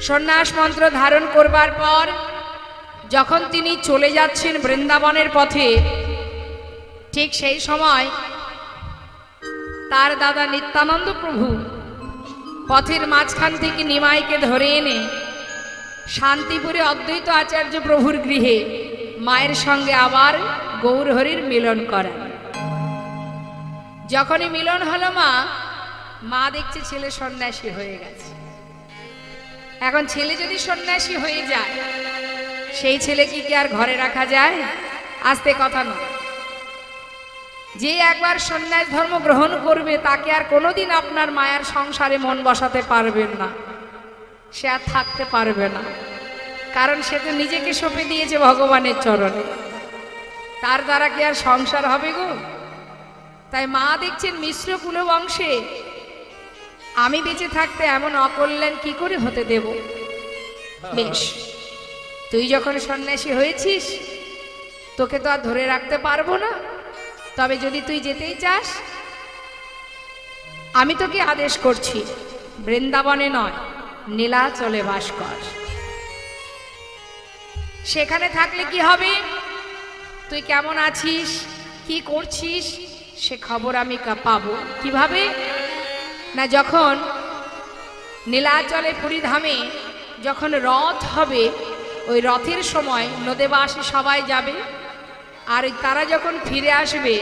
সন্ন্যাস মন্ত্র ধারণ করবার পর যখন তিনি চলে যাচ্ছেন বৃন্দাবনের পথে, ঠিক সেই সময় তার দাদা নিত্যানন্দ প্রভু পথের মাঝখান থেকে নিমাইকে ধরে এনে শান্তিপুরে অদ্বৈত আচার্য প্রভুর গৃহে মায়ের সঙ্গে আবার গৌরহরির মিলন করেন। যখনই মিলন হলো মা দেখছে ছেলে সন্ন্যাসী হয়ে গেছে। এখন ছেলে যদি সন্ন্যাসী হয়ে যায়, সেই ছেলেকে কি আর ঘরে রাখা যায়? আস্তে কথা নয়। যে একবার সন্ন্যাস ধর্ম গ্রহণ করবে তাকে আর কোনোদিন আপনার মায়ের সংসারে মন বসাতে পারবেন না, সে আর থাকতে পারবে না। কারণ সে তো নিজেকে সঁপে দিয়েছে ভগবানের চরণে, তার দ্বারা কি আর সংসার হবে গো? তাই মা দেখছেন মিশ্র কুলবংশে আমি বেঁচে থাকতে এমন অকল্যাণ কি করে হতে দেব? বেশ, তুই যখন সন্ন্যাসী হয়েছিস তোকে তো আর ধরে রাখতে পারবো না। তবে যদি তুই যেতেই চাস, আমি তোকে আদেশ করছি, বৃন্দাবনে নয় নীলাচলে বাস কর। সেখানে থাকলে কি হবে? তুই কেমন আছিস, কি করছিস, সে খবর আমি পাবো। কিভাবে না, যখন নীলাচলে পুরীধামে যখন রথ হবে, ওই রথের সময় নদেবাসী সবাই যাবে, আর তারা যখন ফিরে আসবে,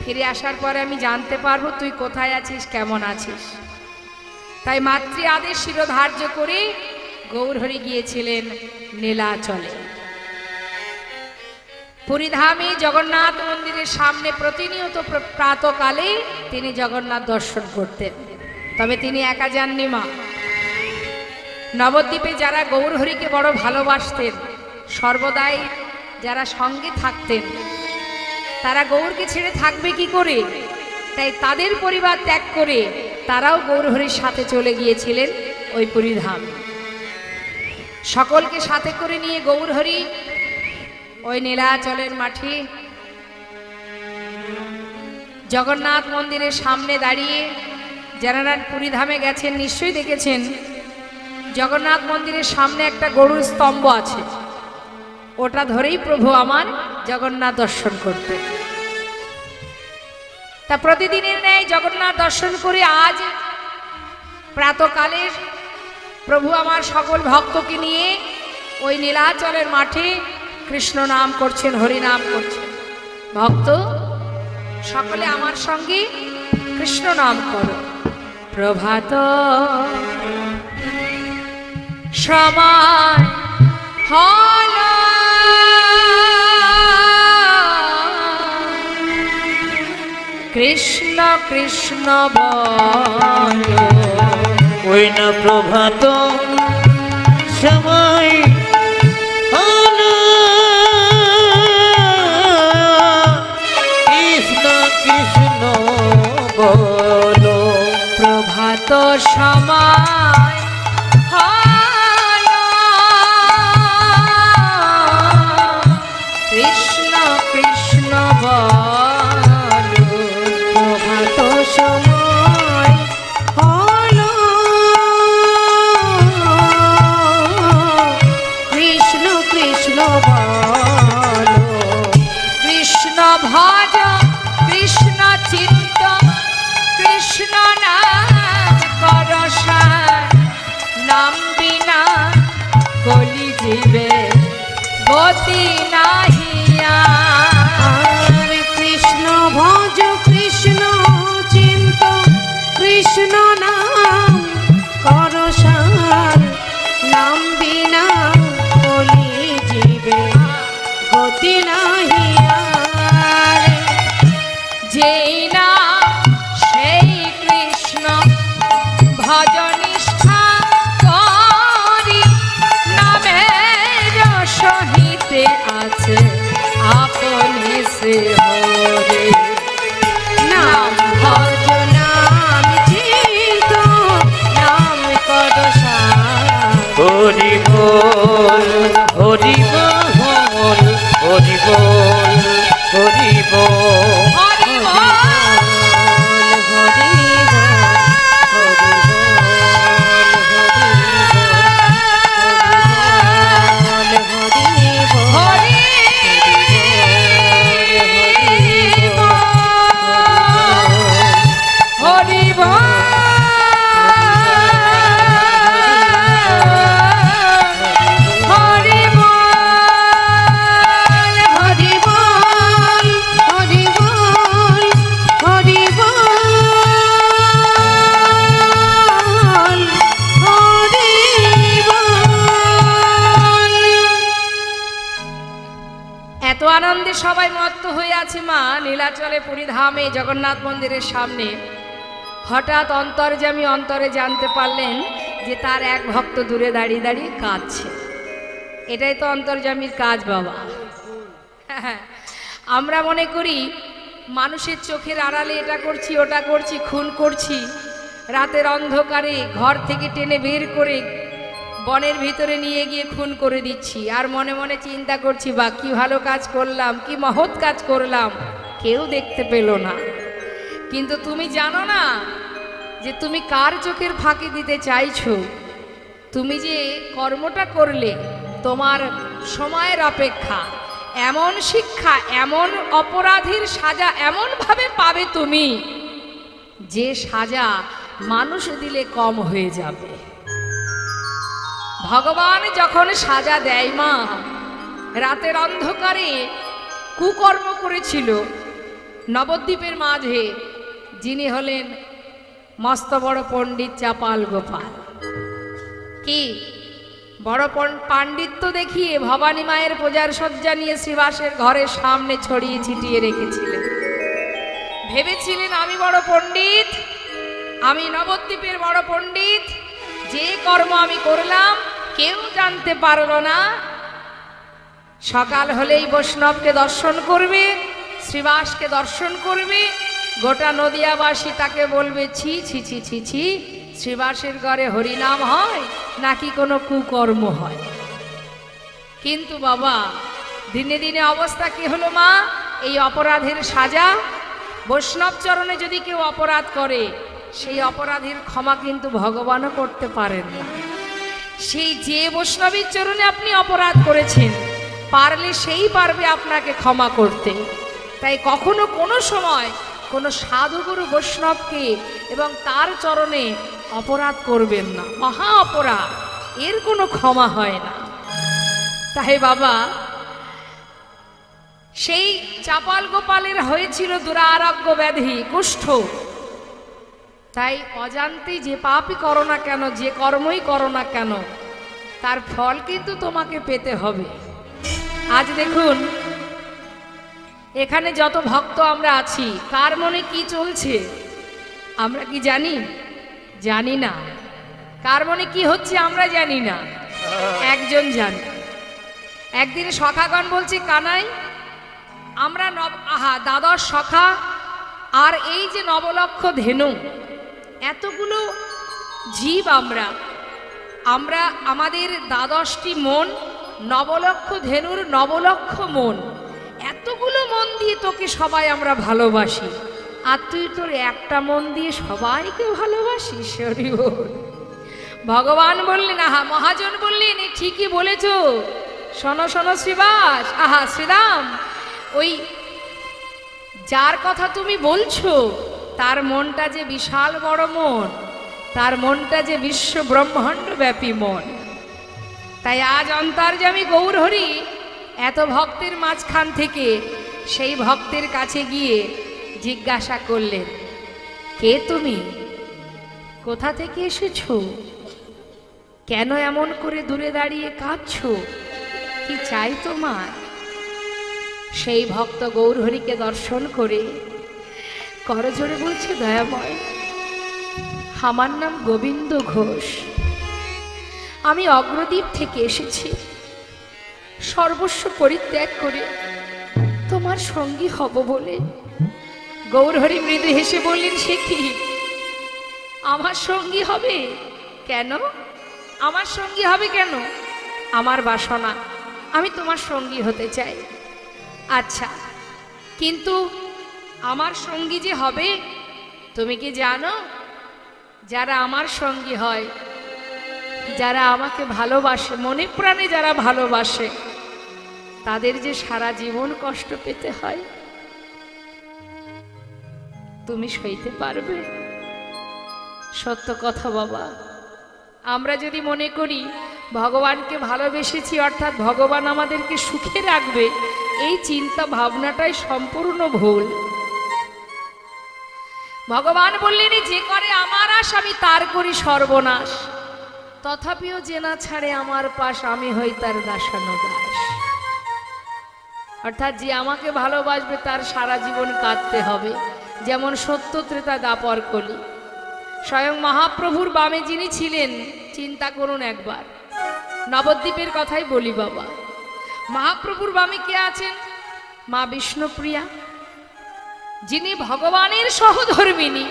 ফিরে আসার পরে আমি জানতে পারবো তুই কোথায় আছিস, কেমন আছিস। তাই মাতৃ আদেশ শিরোধার্য করে গৌরহরি গিয়েছিলেন নীলাচলে। পুরীধামে জগন্নাথ মন্দিরের সামনে প্রতিনিয়ত প্রাতকালে তিনি জগন্নাথ দর্শন করতেন। তবে তিনি একা যাননি মা। নবদ্বীপে যারা গৌরহরিকে বড় ভালোবাসতেন, সর্বদাই যারা সঙ্গে থাকতেন, তারা গৌরকে ছেড়ে থাকবে কি করে? তাই তাদের পরিবার ত্যাগ করে তারাও গৌরহরির সাথে চলে গিয়েছিলেন ওই পুরীধাম। সকলকে সাথে করে নিয়ে গৌরহরি ওই নীলাচলের মাঠে জগন্নাথ মন্দিরের সামনে দাঁড়িয়ে, যারা পুরীধামে গেছেন নিশ্চয়ই দেখেছেন জগন্নাথ মন্দিরের সামনে একটা গরুর স্তম্ভ আছে, ওটা ধরেই প্রভু আমার জগন্নাথ দর্শন করতেন। তা প্রতিদিনের ন্যায় জগন্নাথ দর্শন করে আজ প্রাতকালে প্রভু আমার সকল ভক্তকে নিয়ে ওই নীলাচলের মাঠে কৃষ্ণ নাম করছেন, হরি নাম করছেন। ভক্ত সকলে আমার সঙ্গে কৃষ্ণ নাম করো। প্রভাত সময় হল, কৃষ্ণ কৃষ্ণ বল, ওই না প্রভাত সময় হল, কৃষ্ণ কৃষ্ণ বল। প্রভাত সময় হল, কৃষ্ণ কৃষ্ণ বল। প্রভাত সময় হল, কৃষ্ণ কৃষ্ণ বল। কৃষ্ণ ভজ কৃষ্ণ চিন্ত, কৃষ্ণ নাম করসার। নাম বিনা কলি জীবে গতি নাহিয়া। কৃষ্ণ ভজ কৃষ্ণ চিন্ত, কৃষ্ণ নাম করসার। নাম বিনা কলি জীবে গতি নাহিয়া। যেই না সেই কৃষ্ণ ভজ নিষ্ঠা করি, নামের সহিতে আছে আপনি সে হরে। নাম ভজ নাম চিন্ত, নাম করসার। হরি বল হরি বল হরি বল হরি বল। হরি বল। হরি বল, হরি বল, হরি বল। পরমানন্দে সবাই মত্ত হয়ে আছে মা নীলাচলে পুরীধামে জগন্নাথ মন্দিরের সামনে। হঠাৎ অন্তর্যামী অন্তরে জানতে পারলেন যে তার এক ভক্ত দূরে দাঁড়িয়ে দাঁড়িয়ে কাঁদছে। এটাই তো অন্তর্যামীর কাজ বাবা। আমরা মনে করি মানুষের চোখের আড়ালে এটা করছি ওটা করছি, খুন করছি, রাতের অন্ধকারে ঘর থেকে টেনে বের করে বনের ভিতরে নিয়ে গিয়ে খুন করে দিচ্ছি, আর মনে মনে চিন্তা করছি বা কি ভালো কাজ করলাম, কি মহৎ কাজ করলাম, কেউ দেখতে পেল না। কিন্তু তুমি জানো না যে তুমি কার চোখের ফাঁকি দিতে চাইছো। তুমি যে কর্মটা করলে তোমার সময়ের অপেক্ষা, এমন শিক্ষা, এমন অপরাধীর সাজা এমনভাবে পাবে তুমি, যে সাজা মানুষ দিলে কম হয়ে যাবে। ভগবান যখন সাজা দেয় মা, রাতের অন্ধকারে কুকর্ম করেছিল নবদ্বীপের মাঝে, যিনি হলেন মস্ত বড় পণ্ডিত চাপাল গোপাল। কি বড় পাণ্ডিত্য দেখিয়ে ভবানী মায়ের পূজার সজ্জা নিয়ে শ্রীবাসের ঘরের সামনে ছড়িয়ে ছিটিয়ে রেখেছিলেন। ভেবেছিলেন আমি বড় পণ্ডিত, আমি নবদ্বীপের বড় পণ্ডিত, যে কর্ম আমি করলাম কেউ জানতে পারলো না। সকাল হলেই বৈষ্ণবকে দর্শন করবে, শ্রীবাসকে দর্শন করবে, গোটা নদিয়াবাসী তাকে বলবে ছি ছি ছি ছি ছি, শ্রীবাসের ঘরে হরিনাম হয় নাকি কোনো কুকর্ম হয়। কিন্তু বাবা দিনে দিনে অবস্থা কি হলো মা, এই অপরাধের সাজা। বৈষ্ণব চরণে যদি কেউ অপরাধ করে, সেই অপরাধীর ক্ষমা কিন্তু ভগবানও করতে পারেন না। সেই যে বৈষ্ণবীর চরণে আপনি অপরাধ করেছেন, পারলে সেই পারবে আপনাকে ক্ষমা করতে। তাই কখনো কোনো সময় কোনো সাধুগুরু বৈষ্ণবকে এবং তার চরণে অপরাধ করবেন না, মহা অপরাধ, এর কোনো ক্ষমা হয় না। তাই বাবা সেই চাপাল গোপালের হয়েছিল দুরারোগ্য ব্যাধি, কুষ্ঠ। তাই অজান্তেই যে পাপই করো না কেন, যে কর্মই করো না কেন, তার ফল কিন্তু তোমাকে পেতে হবে। আজ দেখুন এখানে যত ভক্ত আমরা আছি, কার মনে কি চলছে আমরা কি জানি? জানি না। কার মনে কি হচ্ছে আমরা জানি না, একজন জানি। একদিন সখাগণ বলছে কানাই, আমরা দ্বাদশ সখা আর এই যে নবলক্ষ ধেনু, এতগুলো জীব আমরা আমাদের দ্বাদশটি মন, নবলক্ষ ধেনুর নবলক্ষ মন, এতগুলো মন দিয়ে তোকে সবাই আমরা ভালোবাসি, আর তুই তোর একটা মন দিয়ে সবাইকে ভালোবাসিস। ভগবান বললেন, আহা মহাজন বললেন ঠিকই বলেছ, শোনো শোনো শ্রীবাস, আহা শ্রীরাম, ওই যার কথা তুমি বলছো তার মনটা যে বিশাল বড় মন, তার মনটা যে বিশ্ব ব্রহ্মাণ্ড ব্যাপী মন। তাই আজ অন্তর্যামী গৌরহরি এত ভক্তের মাঝখান থেকে সেই ভক্তের কাছে গিয়ে জিজ্ঞাসা করলেন, কে তুমি, কোথা থেকে এসেছো, কেন এমন করে দূরে দাঁড়িয়ে কাঁদছো, কি চাই তোমার? সেই ভক্ত গৌরহরিকে দর্শন করে করজোড়ে বলছে, দয়াময়, আমার নাম গোবিন্দ ঘোষ, আমি অগ্রদ্বীপ থেকে এসেছি, সর্বস্ব পরিত্যাগ করে তোমার সঙ্গী হব বলে। গৌরহরি মৃদু হেসে বললেন, সে কি, আমার সঙ্গী হবে কেন? আমার সঙ্গী হবে কেন? আমার বাসনা, আমি তোমার সঙ্গী হতে চাই। আচ্ছা, কিন্তু আমার সঙ্গী যে হবে, তুমি কি জানো, যারা আমার সঙ্গী হয়, যারা আমাকে ভালোবাসে, মনে প্রাণে যারা ভালোবাসে, তাদের যে সারা জীবন কষ্ট পেতে হয়, তুমি সইতে পারবে? সত্য কথা বাবা, আমরা যদি মনে করি ভগবানকে ভালোবেসেছি অর্থাৎ ভগবান আমাদেরকে সুখে রাখবে, এই চিন্তা ভাবনাটাই সম্পূর্ণ ভুল। ভগবান বললেন, যে করে আমার আশ আমি তার করি সর্বনাশ, তথাপিও যে না ছাড়ে আমার পাশ, আমি হই তার দাসানুদাস। অর্থাৎ যে আমাকে ভালোবাসবে তার সারা জীবন কাঁদতে হবে, যেমন সত্য ত্রেতা দাপর কলি। স্বয়ং মহাপ্রভুর বামে যিনি ছিলেন, চিন্তা করুন একবার, নবদ্বীপের কথাই বলি বাবা, মহাপ্রভুর বামে কে আছেন? মা বিষ্ণুপ্রিয়া, যিনি ভগবানের সহধর্মিনী।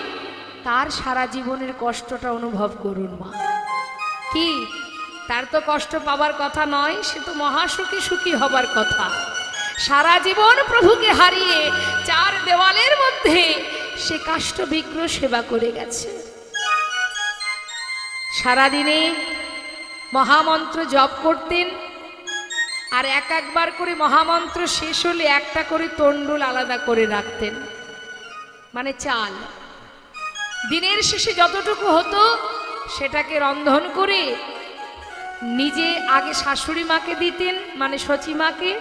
তার সারা জীবনের কষ্টটা অনুভব করুন মা। কি তার তো কষ্ট পাবার কথা নয়, সে তো মহাসুখী সুখী হবার কথা। সারা জীবন প্রভুকে হারিয়ে চার দেওয়ালের মধ্যে সে কাষ্ঠবিগ্রহ সেবা করে গেছে। সারাদিনে মহামন্ত্র জপ করতেন, আর একবার করে মহামন্ত্র শেষ হলে একটা করে তণ্ডুল আলাদা করে রাখতেন, মানে চাল। দিনের শেষে যতটুকু হতো সেটাকে রন্ধন করে নিজে আগে শাশুড়ি মাকে দিতেন, মানে সচিমাকে,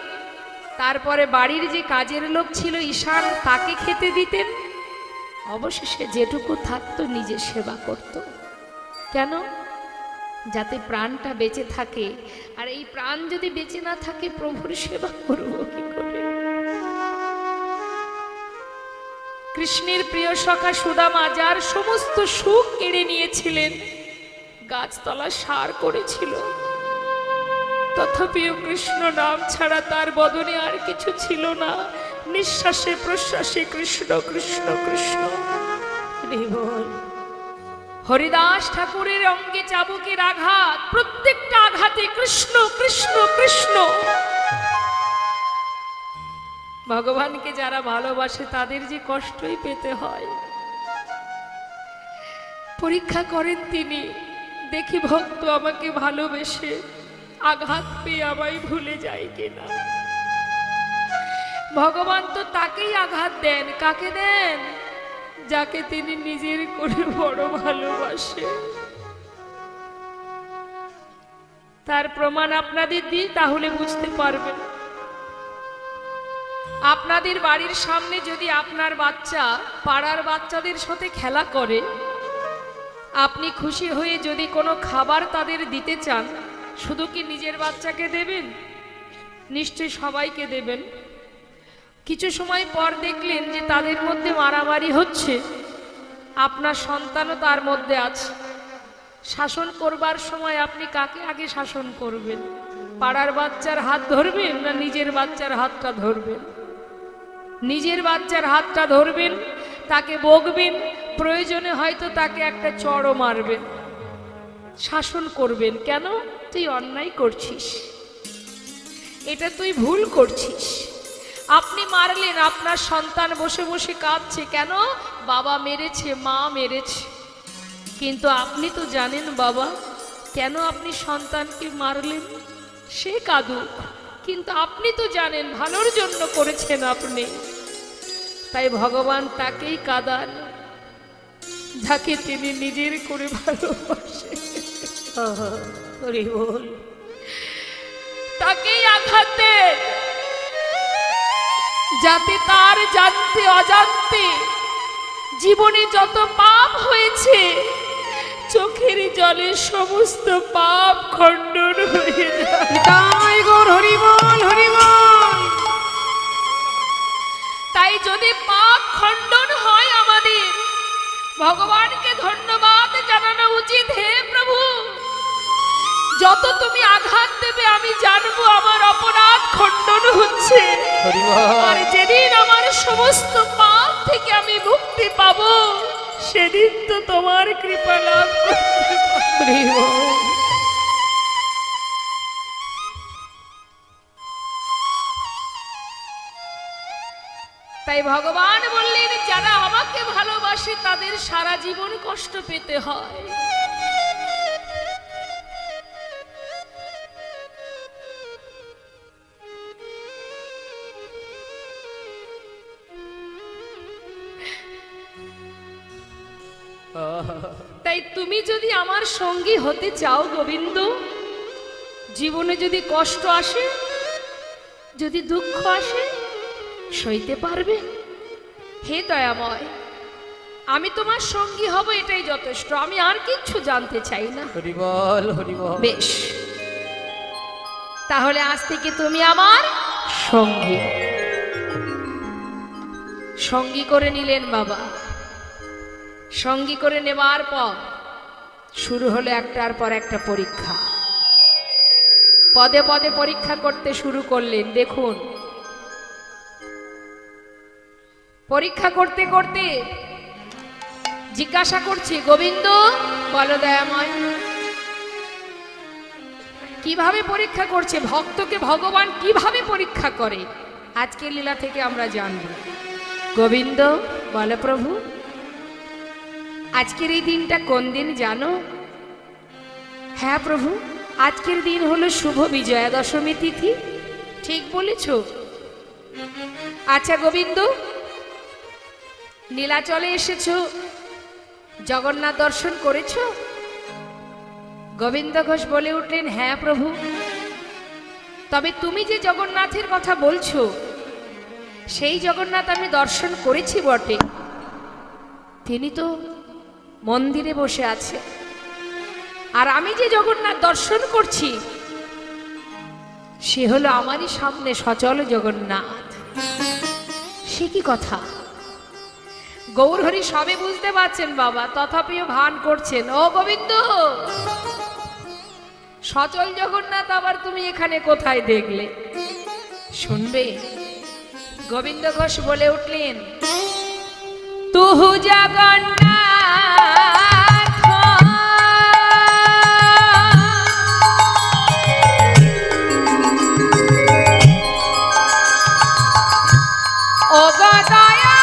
তারপরে বাড়ির যে কাজের লোক ছিল ঈশান তাকে খেতে দিতেন, অবশেষে যেটুকু থাকতো নিজে সেবা করত। কেন? যাতে প্রাণটা বেঁচে থাকে। আর এই প্রাণ যদি বেঁচে না থাকে, প্রভুর সেবা করব কি করে? কৃষ্ণের প্রিয় সখা সুদামা যার সমস্ত সুখ কেড়ে নিয়েছিলেন, গাছতলা সার করেছিল, তথাপিও কৃষ্ণ নাম ছাড়া তার বদনে আর কিছু ছিল না। নিঃশ্বাসে প্রশ্বাসে কৃষ্ণ কৃষ্ণ কৃষ্ণ। হরিদাস ঠাকুরের অঙ্গে চাবুকের আঘাত, প্রত্যেকটা আঘাতে কৃষ্ণ কৃষ্ণ কৃষ্ণ। ভগবানকে যারা ভালোবাসে তাদের যে কষ্টই পেতে হয়। পরীক্ষা করেন তিনি, দেখি ভক্ত আমাকে ভালোবেসে আঘাত পেয়ে আমায় ভুলে যায় কিনা। ভগবান তো তাকেই আঘাত দেন। কাকে দেন? যাকে তিনি নিজের করে বড় ভালোবাসে। তার প্রমাণ আপনাদের দিই, তাহলে বুঝতে পারবেন। আপনাদের বাড়ির সামনে যদি আপনার বাচ্চা পাড়ার বাচ্চাদের সাথে খেলা করে, আপনি খুশি হয়ে যদি কোনো খাবার তাদের দিতে চান, শুধু কি নিজের বাচ্চাকে দেবেন? নিশ্চয়ই সবাইকে দেবেন। কিছু সময় পর দেখলেন যে তাদের মধ্যে মারামারি হচ্ছে, আপনার সন্তানও তার মধ্যে আছে। শাসন করবার সময় আপনি কাকে আগে শাসন করবেন? পাড়ার বাচ্চার হাত ধরবেন না নিজের বাচ্চার হাতটা ধরবেন? নিজের বাচ্চার হাতটা ধরবেন, তাকে বকবেন, প্রয়োজনে হয়তো তাকে একটা চড়ও মারবেন, শাসন করবেন। কেন? তুই অন্যায় করছিস, এটা তুই ভুল করছিস। আপনি মারলেন, আপনার সন্তান বসে বসে কাঁদছে, কেন? বাবা মেরেছে, মা মেরেছে। কিন্তু আপনি তো জানেন বাবা, কেন আপনি সন্তানকে মারলেন? সে কাঁদুক, কিন্তু আপনি তো জানেন ভালোর জন্য করেছেন আপনি। তাই ভগবান তাকেই কাঁদান যাকে তিনি নিজের করে ভালোবাসেন। তাকেই আঘাত দেন যাতে তার জানতে অজান্তে জীবনে যত পাপ হয়েছে, চোখের জলে সমস্ত পাপ খণ্ডন হয়ে যায়। তাই গৌর হরি বল, হরি বল। তাই যদি পাপ খণ্ডন হয় আমাদের, ভগবানকে ধন্যবাদ জানানো উচিত। হে প্রভু, যত তুমি আঘাত দেবে আমি জানবো আমার অপরাধ খণ্ডন হচ্ছে, আর যেদিন আমার সমস্ত পাপ থেকে আমি মুক্তি পাবো, সেদিন তো তোমার কৃপা লাভ করতে পারবো। তাই ভগবান বললেন, যারা আমাকে ভালোবাসে তাদের সারা জীবন কষ্ট পেতে হয়। তাই তুমি যদি আমার সঙ্গী হতে চাও গোবিন্দ, জীবনে যদি কষ্ট আসে, যদি দুঃখ আসে, সইতে পারবে? হে দয়াময়, আমি তোমার সঙ্গী হব, এটাই যথেষ্ট, আমি আর কিচ্ছু জানতে চাই না। হরি বল, হরি বল। বেশ, তাহলে আজ থেকে তুমি আমার সঙ্গী। সঙ্গী করে নিলেন বাবা। সঙ্গী করে নেবার পর শুরু হলো একটার পর একটা পরীক্ষা। পদে পদে পরীক্ষা করতে শুরু করলেন। দেখুন, পরীক্ষা করতে করতে জিজ্ঞাসা করছি, গোবিন্দ বলো দয়াময়, কিভাবে পরীক্ষা করছে? ভক্তকে ভগবান কিভাবে পরীক্ষা করে? আজকের লীলা থেকে আমরা জানব। গোবিন্দ বলো প্রভু, আজকের এই দিনটা কোন দিন জানো? হ্যাঁ প্রভু, আজকের দিন হলো শুভ বিজয়া দশমী তিথি। ঠিক বলেছ। আচ্ছা গোবিন্দ, নীলাচলে এসেছো, জগন্নাথ দর্শন করেছ? গোবিন্দ ঘোষ বলে উঠলেন, হ্যাঁ প্রভু। তবে তুমি যে জগন্নাথের কথা বলছো, সেই জগন্নাথ আমি দর্শন করেছি বটে, তিনি তো মন্দিরে বসে আছে। আর আমি যে জগন্নাথ দর্শন করছি, সে হলো আমারই সামনে সচল জগন্নাথ। সে কি কথা? গৌরহরি সবে বুঝতে পারছেন বাবা, তথাপিও ভান করছেন। ও গোবিন্দ, সচল জগন্নাথ আবার তুমি এখানে কোথায় দেখলে? শুনবে? গোবিন্দ ঘোষ বলে উঠলেন, তুহু জগন্নাথ ও গদয়া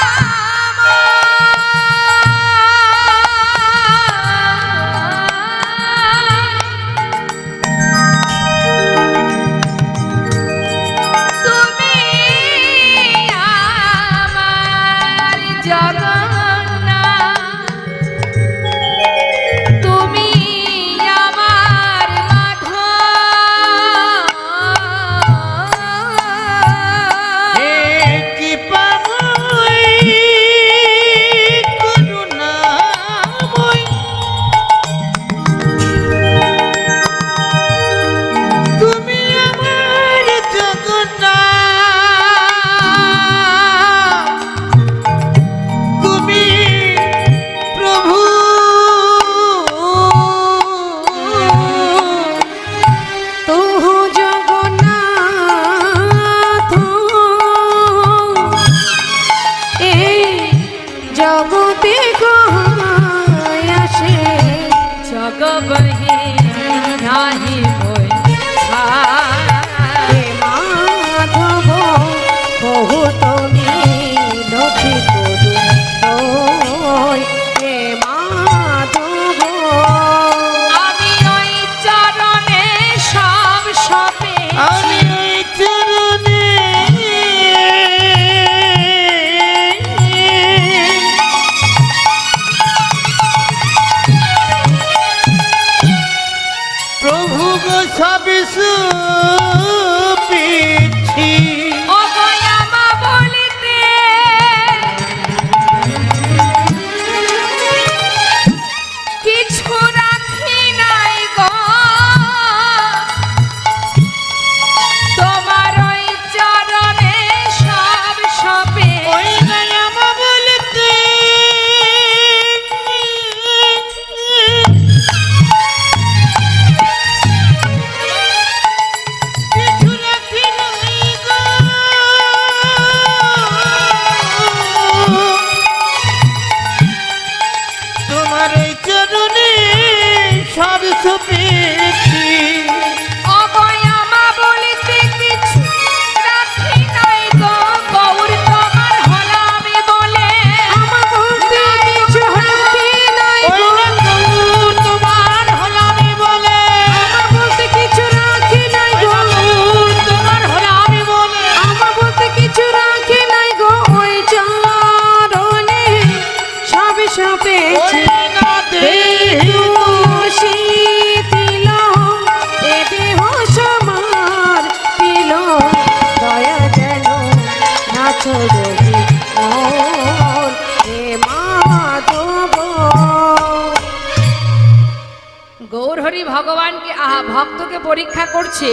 গৌরহরি ভগবানকে ভক্তকে পরীক্ষা করছে,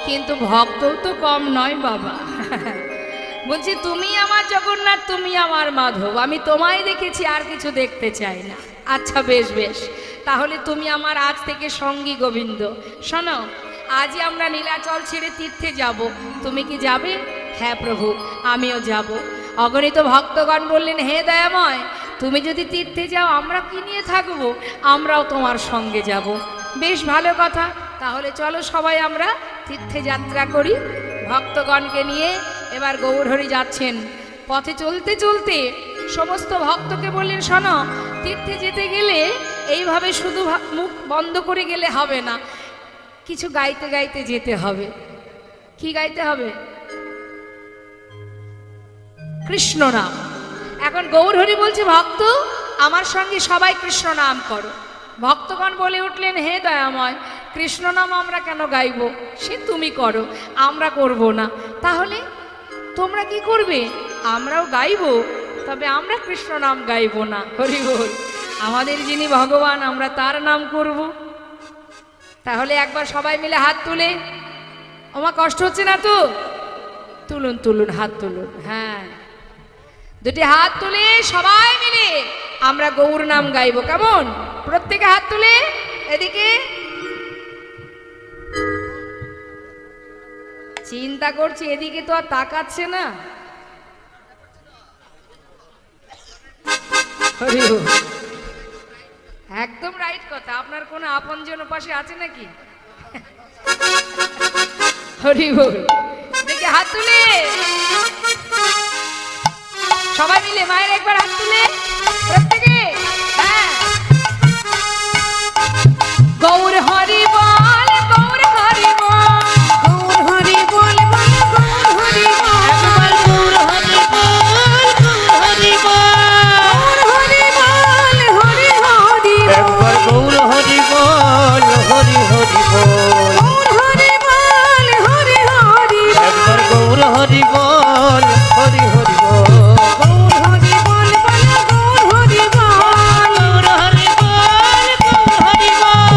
কিন্তু ভক্তও তো কম নয় বাবা। বলছি তুমি আমার জগন্নাথ, তুমি আমার মাধব, আমি তোমায় দেখেছি, আর কিছু দেখতে চাই না। আচ্ছা বেশ বেশ, তাহলে তুমি আমার আজ থেকে সঙ্গী গোবিন্দ। শোনো, আজই আমরা নীলাচল ছেড়ে তীর্থে যাব, তুমি কি যাবে? হ্যাঁ প্রভু, আমিও যাব। অগণিত ভক্তগণ বললেন, হে দয়াময়, তুমি যদি তীর্থে যাও আমরা কি নিয়ে থাকবো, আমরাও তোমার সঙ্গে যাব। বেশ ভালো কথা, তাহলে চলো সবাই আমরা তীর্থে যাত্রা করি। ভক্তগণকে নিয়ে এবার গৌরহরি যাচ্ছেন। পথে চলতে চলতে সমস্ত ভক্তকে বললেন, শোনো, তীর্থে যেতে গেলে এইভাবে শুধু মুখ বন্ধ করে গেলে হবে না, কিছু গাইতে গাইতে যেতে হবে। কি গাইতে হবে? কৃষ্ণ নাম। এখন গৌরহরি বলছে, ভক্ত আমার সঙ্গে সবাই কৃষ্ণ নাম করো। ভক্তগণ বলে উঠলেন, হে দয়াময়, কৃষ্ণ নাম আমরা কেন গাইব? সে তুমি করো, আমরা করব না। তাহলে তোমরা কি করবে? আমরাও গাইব, তবে আমরা কৃষ্ণ নাম গাইব না। হরি বল। আমাদের যিনি ভগবান, আমরা তার নাম করব। তাহলে একবার সবাই মিলে হাত তুলে, আমার কষ্ট হচ্ছে না তো? তুলুন তুলুন, হাত তুলুন। হ্যাঁ, দুটি হাত তুলে সবাই মিলে আমরা গৌর নাম গাইব। কেমন? প্রত্যেকে হাত তুলে এদিকে। চিন্তা করছি, এদিকে তো আর তাকাচ্ছে না। হরি বল। একদম রাইট কথা। আপনার কোনো আপনজন পাশে আছে নাকি? হরি বল। দেখে হাত তুলে সবাই মিলে, মায়ের একবার হাত তুলে প্রত্যেকে। হ্যাঁ, গৌর হরি বল, গৌর হরি বল, গৌর হরি বল বল, গৌর হরি বল, একবার গৌর হরি বল, গৌর হরি বল, গৌর হরি বল, হরি হরি বল, একবার গৌর হরি বল, হরি হরি বল, গৌর হরি বল, হরি হরি বল, একবার গৌর হরি বল, হরি হরি বল, গৌর হরি বল বল, গৌর হরি বল, গৌর হরি বল, গৌর হরি বল,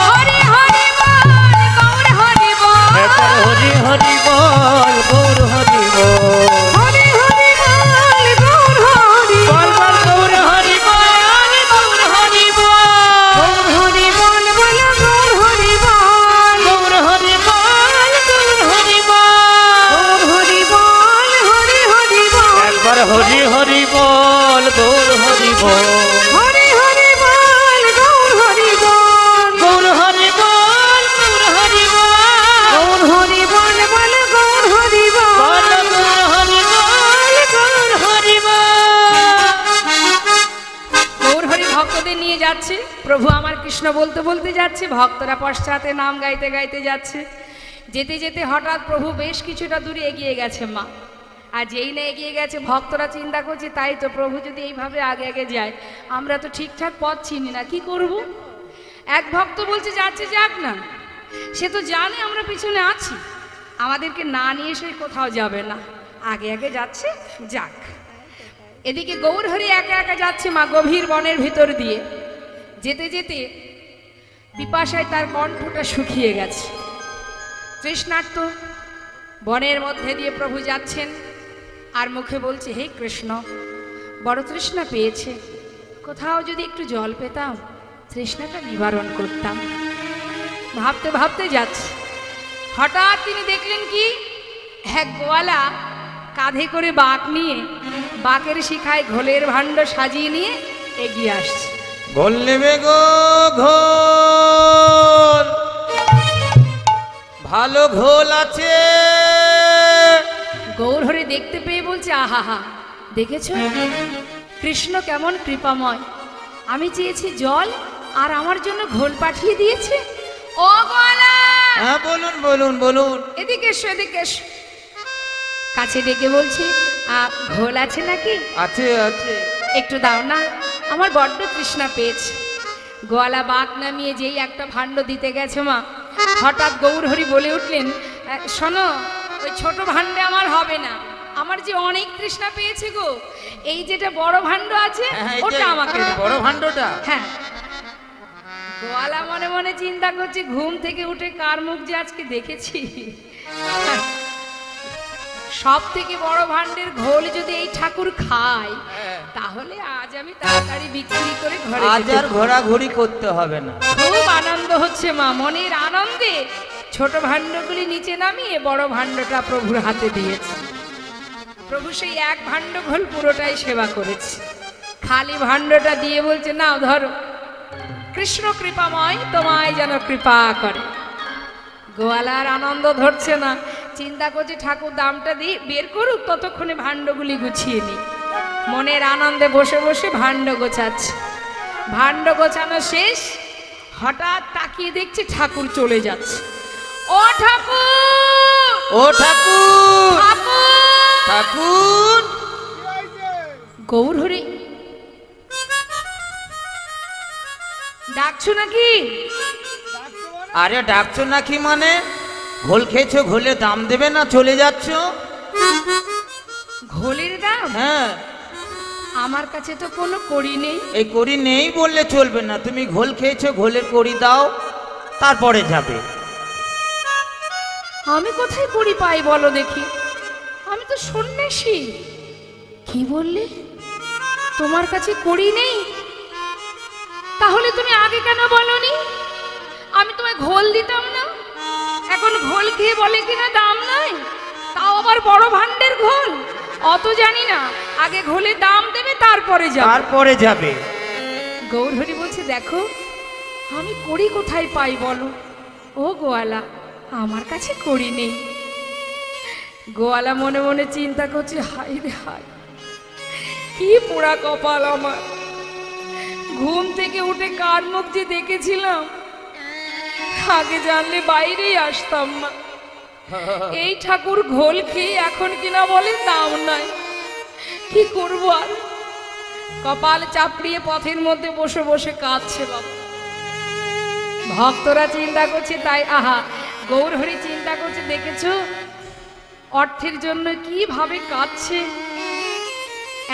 হরি হরি বল, গৌর হরি বল, একবার হরি হরি বল, গৌর হরি বল, হরি হরি বল, গৌর হরি বল, বলবার গৌর হরি বল, গৌর হরি বল, গৌর হরি বল বল, গৌর হরি বল, গৌর হরি বল, গৌর হরি বল, গৌর হরি বল, হরি হরি বল, একবার হরি হরি বল, গৌর হরি বল, হরি হরি বল, গৌর হরি বল, গৌর হরি বল, গৌর হরি বল, গৌর হরি বল বল, গৌর হরি বল, বল গৌর হরি বল, গৌর হরি বল। গৌর হরি ভক্তদের নিয়ে যাচ্ছে। প্রভু আমার কৃষ্ণ বলতে বলতে যাচ্ছে, ভক্তরা পশ্চাতে নাম গাইতে গাইতে যাচ্ছে। যেতে যেতে হঠাৎ প্রভু বেশ কিছুটা দূরে এগিয়ে গেছে মা। আর যেই না এগিয়ে গেছে, ভক্তরা চিন্তা করছে, তাই তো, প্রভু যদি এইভাবে আগে আগে যায়, আমরা তো ঠিকঠাক পথ চিনি না, কি করব? এক ভক্ত বলছে, যাচ্ছে যাক না, সে তো জানে আমরা পিছনে আছি, আমাদেরকে না নিয়ে সে কোথাও যাবে না, আগে আগে যাচ্ছে, যাক। এদিকে গৌরহরি একা একা যাচ্ছে মা, গভীর বনের ভিতর দিয়ে। যেতে যেতে পিপাসায় তার কণ্ঠটা শুকিয়ে গেছে, তৃষ্ণার্ত। বনের মধ্যে দিয়ে প্রভু যাচ্ছেন আর মুখে বলছে, হে কৃষ্ণ, বড় তৃষ্ণা পেয়েছে, কোথাও যদি একটু জল পেতাম, তৃষ্ণাটা নিবারণ করতাম। ভাবতে ভাবতে যাচ্ছে, হঠাৎ তিনি দেখলেন কি, এক গোয়ালা কাঁধে করে বাঁক নিয়ে, বাঁকের শিখায় ঘোলের ভাণ্ড সাজিয়ে নিয়ে এগিয়ে আসছে। ঘোল নেবে গো ঘোল, ভালো ঘোল আছে। গৌরহরি দেখতে পেয়ে বলছে, আহা, দেখেছো কৃষ্ণ কেমন কৃপাময়, আমি চেয়েছি জল আর আমার জন্য ঘোল পাঠিয়ে দিয়েছে। ও গোয়ালা, হ্যাঁ বলুন বলুন বলুন। এদিকে এসো, এদিকে এসো। কাছে ডেকে বলছি, ঘোল আছে নাকি? আছে আছে। একটু দাও না, আমার বড্ড তৃষ্ণা পেয়েছে। গোয়ালা বাঁক নামিয়ে যেই একটা ভাণ্ড দিতে গেছে মা, হঠাৎ গৌরহরি বলে উঠলেন, শোনো, ওই ছোট ভাণ্ডে আমার হবে না, আমার যে অনেক তৃষ্ণা পেয়েছে গো, এই যেটা বড় ভাণ্ড আছে ওটা আমাকে দাও। বড় ভাণ্ডটা? হ্যাঁ। গোয়ালা মনে মনে চিন্তা করছে, ঘুম থেকে উঠে কার মুখ যে আজকে দেখেছি। সব থেকে বড় ভাণ্ডের ঘোল যদি এই ঠাকুর খায়, তাহলে আজ আমি তাড়াতাড়ি বিক্রি করে ঘরে আজ যেতে আর ঘোরাঘুরি করতে হবে না। খুব আনন্দ হচ্ছে মা, মনের আনন্দে ছোট ভাণ্ডগুলি নিচে নামিয়ে বড় ভাণ্ডটা প্রভুর হাতে দিয়েছে। প্রভু সেই এক ভাণ্ড ঘোল পুরোটাই সেবা করেছে। খালি ভাণ্ডটা দিয়ে বলছে, নাও ধরো, কৃষ্ণ কৃপাময় তোমায় যেন কৃপা করে। গোয়ালার আনন্দ ধরছে না, চিন্তা করছে ঠাকুর দামটা দিয়ে বের করুক, ততক্ষণে ভাণ্ডগুলি গুছিয়ে নি। মনের আনন্দে বসে বসে ভাণ্ড গোছাচ্ছে। ভাণ্ড গোছানো শেষ, হঠাৎ তাকিয়ে দেখছে ঠাকুর চলে যাচ্ছে। ও ঠাকুর, ও ঠাকুর, ঠাকুর! ঠাকুর! গৌরহরি, ডাকছো নাকি? আরে ডাকছো নাকি মানে? ঘোল খেয়েছো, ঘোলে দাম দেবে না, চলে যাচ্ছ? ঘোলের দাম? হ্যাঁ, আমার কাছে তো কোনো কড়ি নেই। এই কড়ি নেই বললে চলবে না। তুমি ঘোল খেয়েছো, ঘোলের কড়ি দাও, তারপরে যাবে। আমি কোথায় কড়ি পাই বলো দেখি? আমি তো সন্ন্যাসী। কি বললে? তোমার কাছে কড়ি নেই? তাহলে তুমি আগে কেন বলনি? আমি তোমায় ঘোল দিতাম না। এখন ঘোল খেয়ে বলে কিনা দাম নাই, তাও আবার বড় ভাণ্ডের ঘোল। অত জানি না, আগে ঘোলে দাম দেবে তারপরে যাবে। তারপরে যাবে। গৌরহরি বলছে, দেখো আমি কড়ি কোথায় পাই বলো? ও গোয়ালা, আমার কাছে কড়ি নেই। গোয়ালা মনে মনে চিন্তা করছে, হাই রে হাই, কি পোড়া কপাল আমার। ঘুম থেকে উঠে কার মুখ যে দেখেছিলাম, আগে জানলে বাইরেই আসতাম না। এই ঠাকুর ঘোল খেয়ে এখন কিনা বলে দাম নাই। কি করবো আর? কপাল চাপড়িয়ে পথের মধ্যে বসে বসে কাঁদছে বাবা। ভক্তরা চিন্তা করছে তাই, আহা, গৌরহরি চিন্তা করছে, দেখেছো অর্থের জন্য কিভাবে কাঁদছে।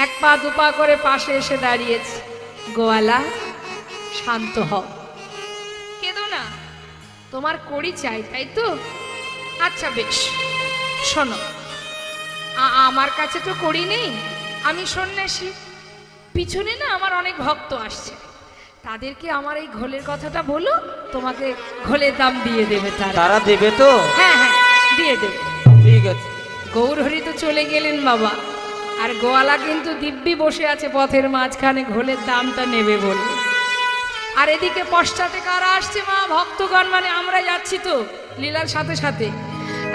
এক পা দুপা করে পাশে এসে দাঁড়িয়েছে। গোয়ালা, শান্ত হও, কেঁদো না। তোমার কড়ি চাই তাই তো? আচ্ছা বেশ, শোনো, আমার কাছে তো কড়ি নেই, আমি সন্ন্যাসী। পিছনে না আমার অনেক ভক্ত আসছে, তাদেরকে আমার এই ঘোলের কথাটা বলো, তোমাকে ঘোলের দাম দিয়ে দেবে তারা। তারা দেবে তো? হ্যাঁ হ্যাঁ, দিয়ে দেবে। ঠিক আছে। গৌরহরি তো চলে গেলেন বাবা, আর গোয়ালা কিন্তু দিব্যি বসে আছে পথের মাঝখানে, ঘোলের দামটা নেবে বলে। আর এদিকে পশ্চাতে কারা আসছে মা? ভক্তগণ, মানে আমরা যাচ্ছি তো লীলার সাথে সাথে।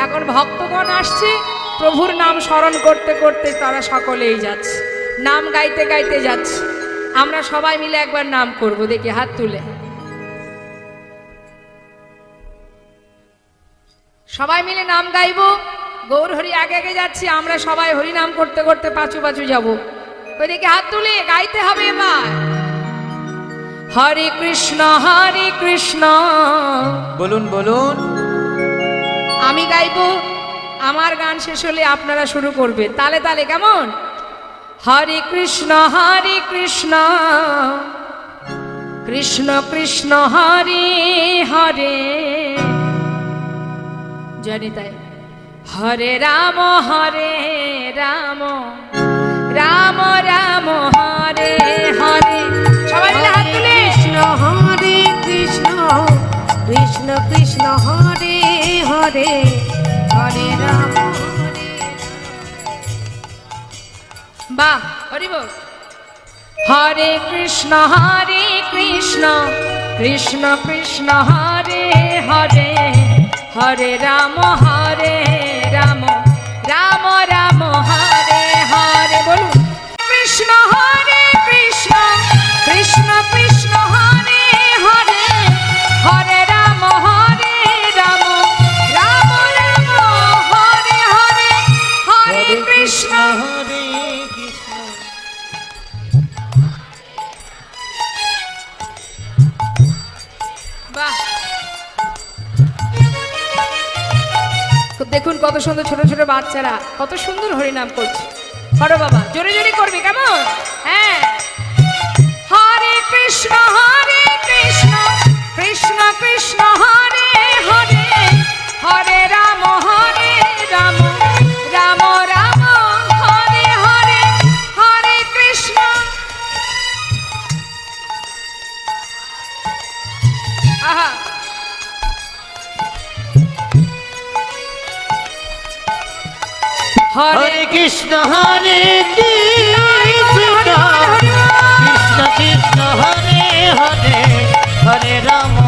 এখন ভক্তগণ আসছে, প্রভুর নাম স্মরণ করতে করতে তারা সকলেই যাচ্ছে, নাম গাইতে গাইতে যাচ্ছে। আমরা সবাই মিলে একবার নাম করব, দেখি হাত তুলে। সবাই মিলে নাম গাইবো। গৌরহরি আগে আগে যাচ্ছি, আমরা সবাই হরি নাম করতে করতে পাঁচু পাঁচু যাবো। ওই দেখি হাত তুলে গাইতে হবে এবার। হরে কৃষ্ণ হরে কৃষ্ণ। বলুন বলুন। আমি গাইবো, আমার গান শেষ হলে আপনারা শুরু করবেন তালে তালে, কেমন? হরে কৃষ্ণ কৃষ্ণ কৃষ্ণ হরে হরে, জানি তাই, হরে রাম রাম রাম হরে হরে। সবাই মিলে হাত তুলে। কৃষ্ণ হরে কৃষ্ণ কৃষ্ণ কৃষ্ণ হরে হরে হরে রাম হরে। বাহ, হরি বল। হরে কৃষ্ণ কৃষ্ণ কৃষ্ণ হরে হরে হরে রাম রাম রাম রাম হরে হরে। বলুন, কৃষ্ণ কৃষ্ণ কৃষ্ণ কৃষ্ণ হরে হরে হরে রাম রাম রাম রাম হরে হরে হরে কৃষ্ণ। হরে কৃষ্ণ। বাহ, দেখুন কত সুন্দর ছোট ছোট বাচ্চারা কত সুন্দর হরিনাম করছে। করো বাবা, জোরে জোরে করবে, কেমন? হ্যাঁ, হরে কৃষ্ণ কৃষ্ণ কৃষ্ণ কৃষ্ণ হরে হরে হরে রাম রাম রাম হরে হরে কৃষ্ণ কৃষ্ণ কৃষ্ণ হরে হরে হরে রাম